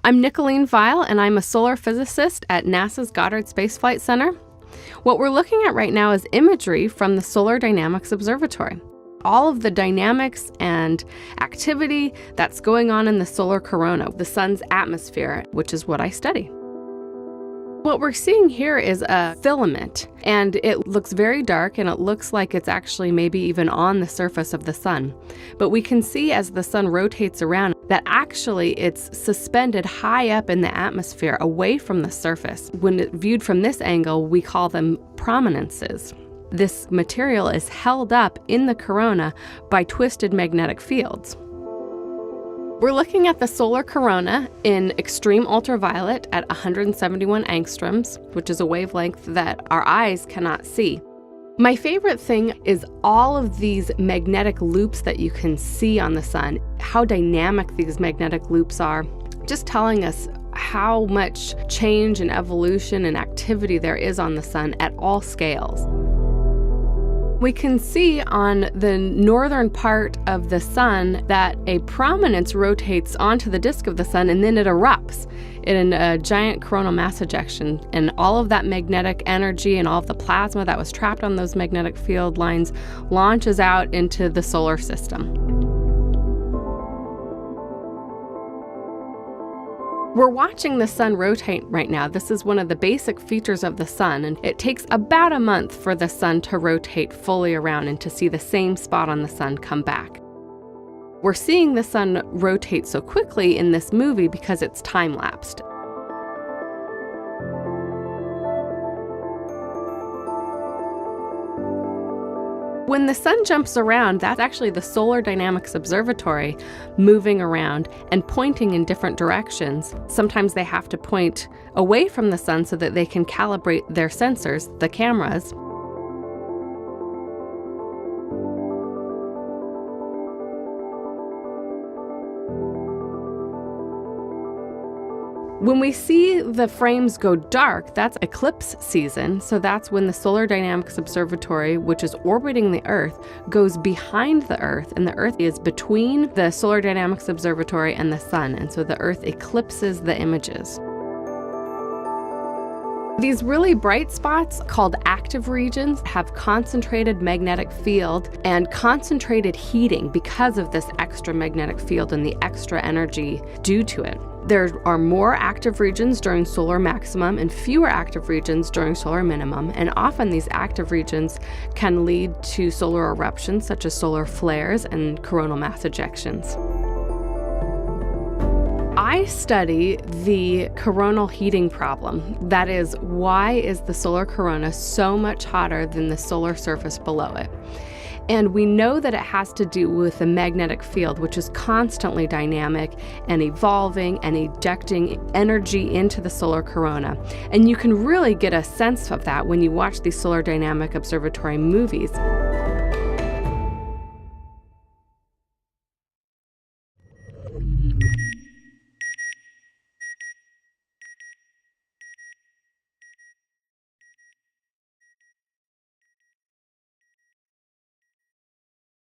I'm Nicolene Weil, and I'm a solar physicist at NASA's Goddard Space Flight Center. What we're looking at right now is imagery from the Solar Dynamics Observatory. All of the dynamics and activity that's going on in the solar corona, the sun's atmosphere, which is what I study. What we're seeing here is a filament, and it looks very dark, and it looks like it's actually maybe even on the surface of the sun. But we can see as the sun rotates around that actually it's suspended high up in the atmosphere away from the surface. When viewed from this angle, we call them prominences. This material is held up in the corona by twisted magnetic fields. We're looking at the solar corona in extreme ultraviolet at 171 angstroms, which is a wavelength that our eyes cannot see. My favorite thing is all of these magnetic loops that you can see on the sun, how dynamic these magnetic loops are, just telling us how much change and evolution and activity there is on the sun at all scales. We can see on the northern part of the sun that a prominence rotates onto the disk of the sun and then it erupts in a giant coronal mass ejection. And all of that magnetic energy and all of the plasma that was trapped on those magnetic field lines launches out into the solar system. We're watching the sun rotate right now. This is one of the basic features of the sun, and it takes about a month for the sun to rotate fully around and to see the same spot on the sun come back. We're seeing the sun rotate so quickly in this movie because it's time-lapsed. When the sun jumps around, that's actually the Solar Dynamics Observatory moving around and pointing in different directions. Sometimes they have to point away from the sun so that they can calibrate their sensors, the cameras. When we see the frames go dark, that's eclipse season. So that's when the Solar Dynamics Observatory, which is orbiting the Earth, goes behind the Earth, and the Earth is between the Solar Dynamics Observatory and the sun, and so the Earth eclipses the images. These really bright spots, called active regions, have concentrated magnetic field and concentrated heating because of this extra magnetic field and the extra energy due to it. There are more active regions during solar maximum and fewer active regions during solar minimum, and often these active regions can lead to solar eruptions such as solar flares and coronal mass ejections. I study the coronal heating problem. That is, why is the solar corona so much hotter than the solar surface below it? And we know that it has to do with the magnetic field, which is constantly dynamic and evolving and ejecting energy into the solar corona. And you can really get a sense of that when you watch these Solar Dynamic Observatory movies.